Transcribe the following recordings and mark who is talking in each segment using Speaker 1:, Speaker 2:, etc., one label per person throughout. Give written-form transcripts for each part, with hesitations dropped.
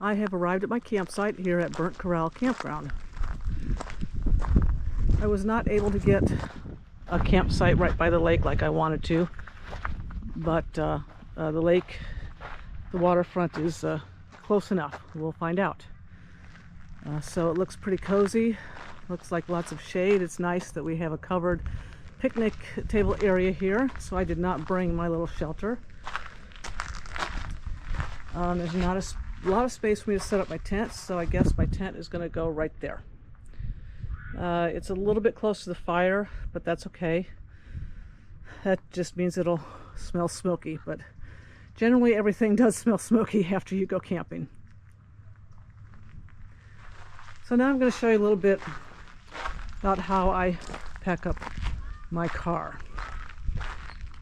Speaker 1: I have arrived at my campsite here at Burnt Corral Campground. I was not able to get a campsite right by the lake like I wanted to, but the lake, the waterfront is close enough. We'll find out. So it looks pretty cozy. Looks like lots of shade. It's nice that we have a covered picnic table area here, so I did not bring my little shelter. There's not a lot of space for me to set up my tent, so I guess my tent is going to go right there. It's a little bit close to the fire, but that's okay. That just means it'll smell smoky, but generally everything does smell smoky after you go camping. So now I'm going to show you a little bit about how I pack up my car.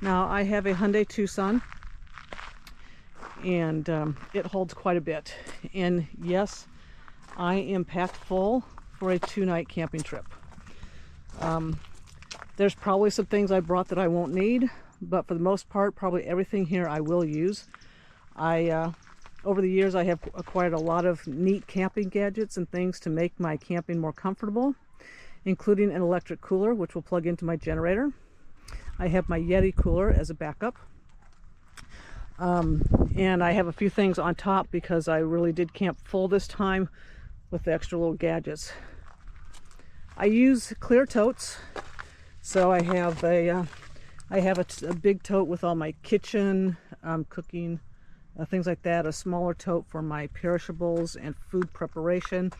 Speaker 1: Now I have a Hyundai Tucson, and it holds quite a bit. And yes, I am packed full for a 2-night camping trip. There's probably some things I brought that I won't need, but for the most part, probably everything here I will use. Over the years, I have acquired a lot of neat camping gadgets and things to make my camping more comfortable, including an electric cooler, which will plug into my generator. I have my Yeti cooler as a backup. And I have a few things on top because I really did camp full this time with the extra little gadgets. I use clear totes, so I have a big tote with all my kitchen, cooking, things like that, a smaller tote for my perishables and food preparation,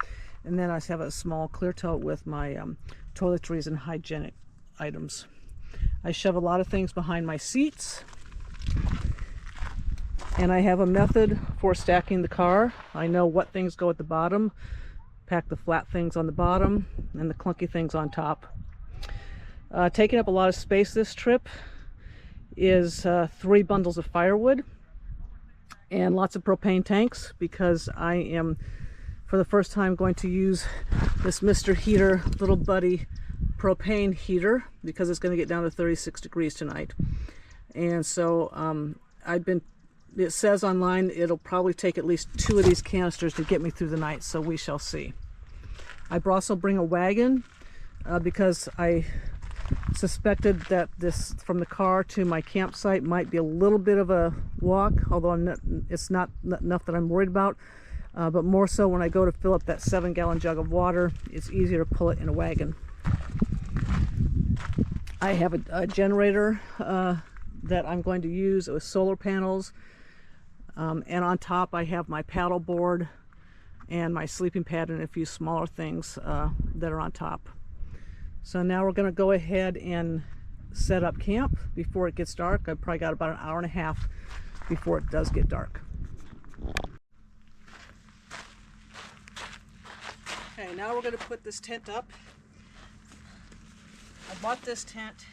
Speaker 1: and then I have a small clear tote with my toiletries and hygienic items. I shove a lot of things behind my seats, and I have a method for stacking the car. I know what things go at the bottom, pack the flat things on the bottom and the clunky things on top. Taking up a lot of space this trip is 3 bundles of firewood and lots of propane tanks, because I am, for the first time, going to use this Mr. Heater Little Buddy propane heater, because it's going to get down to 36 degrees tonight. And so it says online it'll probably take at least 2 of these canisters to get me through the night, so we shall see. I also bring a wagon because I suspected that this from the car to my campsite might be a little bit of a walk, although it's not enough that I'm worried about, but more so when I go to fill up that 7-gallon jug of water, it's easier to pull it in a wagon. I have a generator that I'm going to use with solar panels, and on top I have my paddle board and my sleeping pad and a few smaller things that are on top. So now we're going to go ahead and set up camp before it gets dark. I've probably got about an hour and a half before it does get dark. Okay, now we're going to put this tent up. I bought this tent.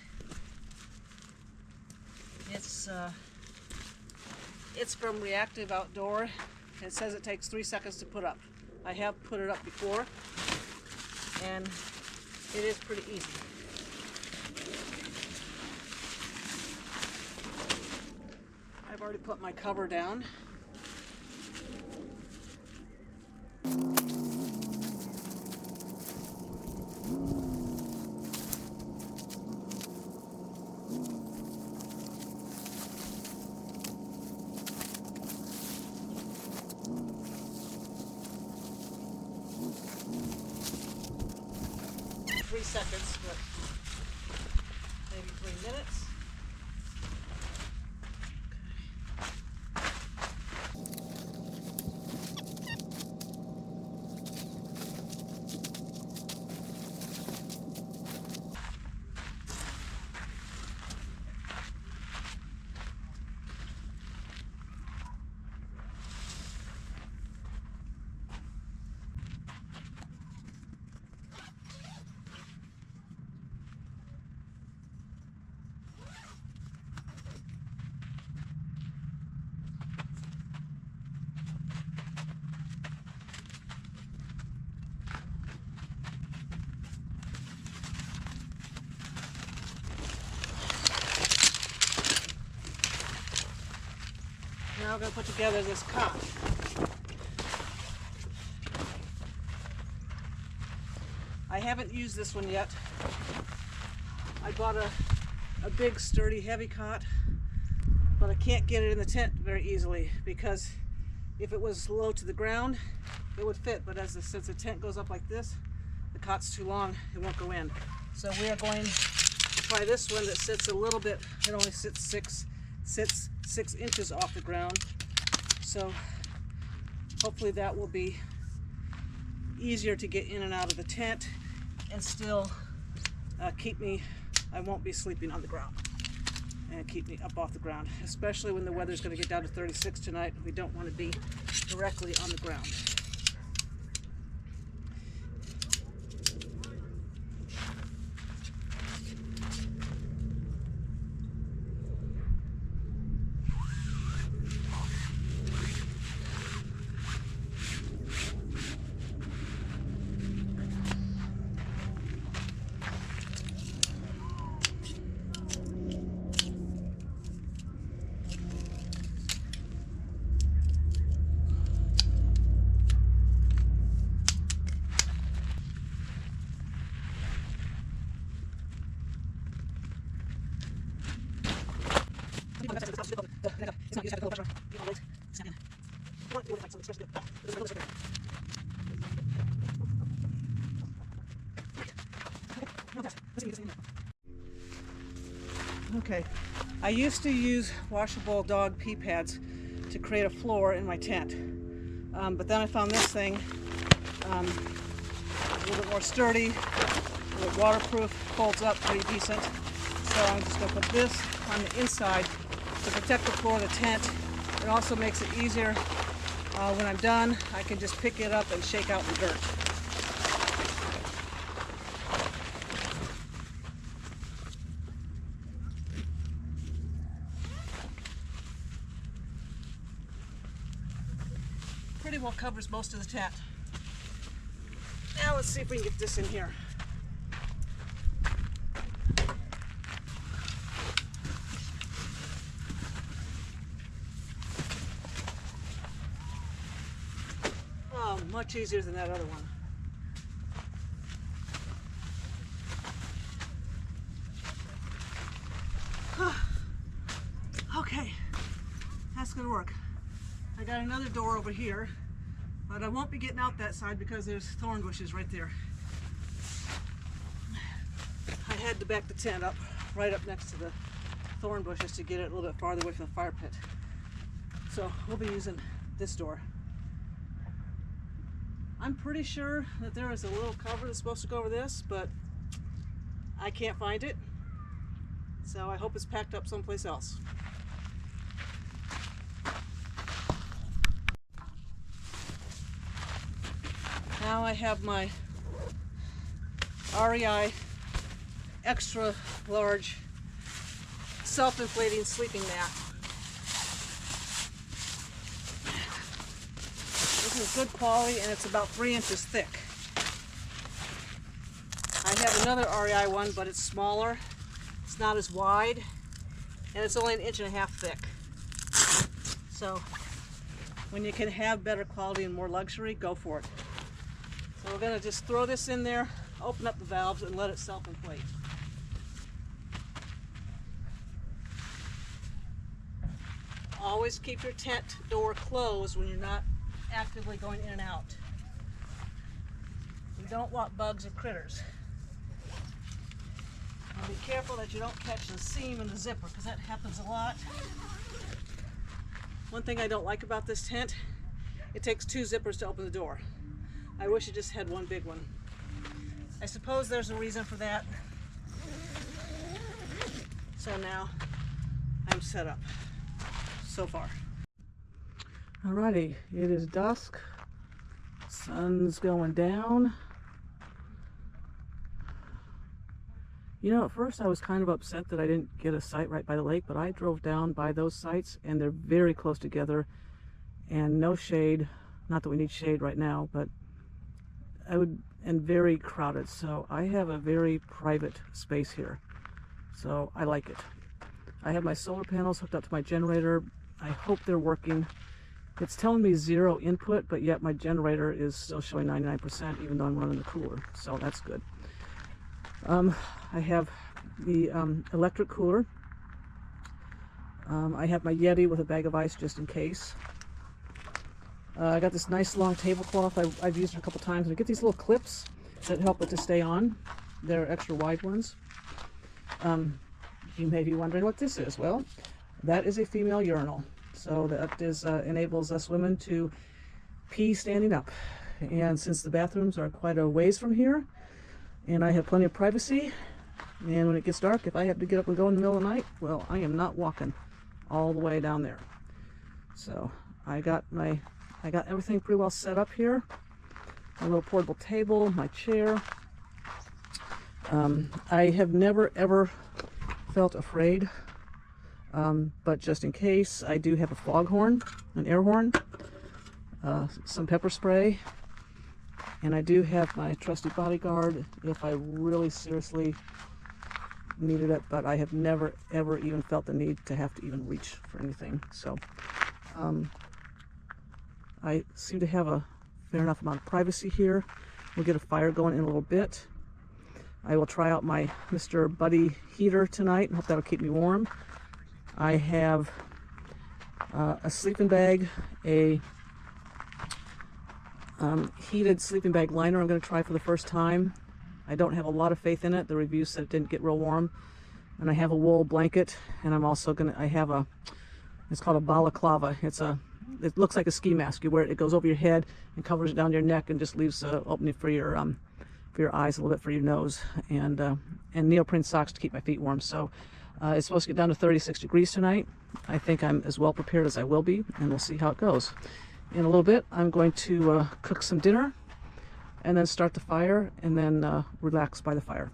Speaker 1: It's from Reactive Outdoor. It says it takes 3 seconds to put up. I have put it up before, and it is pretty easy. I've already put my cover down. Three seconds, but maybe 3 minutes. Now we're going to put together this cot. I haven't used this one yet. I bought a big sturdy heavy cot, but I can't get it in the tent very easily because if it was low to the ground it would fit, but since the tent goes up like this, the cot's too long, it won't go in. So we are going to try this one that sits a little bit, it only sits 6 inches off the ground. So hopefully that will be easier to get in and out of the tent and still I won't be sleeping on the ground and keep me up off the ground, especially when the weather's going to get down to 36 tonight. We don't want to be directly on the ground. Okay, I used to use washable dog pee pads to create a floor in my tent, but then I found this thing a little bit more sturdy, a little bit waterproof, folds up pretty decent. So I'm just going to put this on the inside to protect the floor of the tent. It also makes it easier when I'm done. I can just pick it up and shake out the dirt. Pretty well covers most of the tent. Now let's see if we can get this in here. Oh, much easier than that other one. Okay, that's gonna work. I got another door over here, but I won't be getting out that side because there's thorn bushes right there. I had to back the tent up right up next to the thorn bushes to get it a little bit farther away from the fire pit. So we'll be using this door. I'm pretty sure that there is a little cover that's supposed to go over this, but I can't find it. So I hope it's packed up someplace else. Now I have my REI extra large self-inflating sleeping mat. This is good quality and it's about 3 inches thick. I have another REI one, but it's smaller. It's not as wide and it's only 1.5 inches thick. So when you can have better quality and more luxury, go for it. So we're going to just throw this in there, open up the valves, and let it self-inflate. Always keep your tent door closed when you're not actively going in and out. You don't want bugs or critters. And be careful that you don't catch the seam in the zipper, because that happens a lot. One thing I don't like about this tent, it takes 2 zippers to open the door. I wish it just had one big one. I suppose there's a reason for that. So now I'm set up so far. Alrighty, it is dusk. Sun's going down. You know, at first I was kind of upset that I didn't get a site right by the lake, but I drove down by those sites and they're very close together and no shade. Not that we need shade right now, but and very crowded. So I have a very private space here. So I like it. I have my solar panels hooked up to my generator. I hope they're working. It's telling me 0 input, but yet my generator is still showing 99% even though I'm running the cooler, so that's good. I have the electric cooler. I have my Yeti with a bag of ice just in case. I got this nice long tablecloth. I've used it a couple times. And I get these little clips that help it to stay on. They're extra wide ones. You may be wondering what this is. Well, that is a female urinal. So that is enables us women to pee standing up. And since the bathrooms are quite a ways from here, and I have plenty of privacy, and when it gets dark, if I have to get up and go in the middle of the night, well, I am not walking all the way down there. So I got everything pretty well set up here. My little portable table, my chair. I have never ever felt afraid, but just in case, I do have a foghorn, an air horn, some pepper spray, and I do have my trusty bodyguard if I really seriously needed it, but I have never ever even felt the need to have to even reach for anything. So I seem to have a fair enough amount of privacy here. We'll get a fire going in a little bit. I will try out my Mr. Buddy heater tonight and hope that'll keep me warm. I have a sleeping bag, a heated sleeping bag liner I'm going to try for the first time. I don't have a lot of faith in it. The review said it didn't get real warm. And I have a wool blanket, and I'm also I have it's called a balaclava. It looks like a ski mask. You wear it, it goes over your head and covers it down your neck and just leaves an opening for your eyes, a little bit for your nose, and neoprene socks to keep my feet warm. So it's supposed to get down to 36 degrees tonight. I think I'm as well prepared as I will be, and we'll see how it goes. In a little bit, I'm going to cook some dinner, and then start the fire, and then relax by the fire.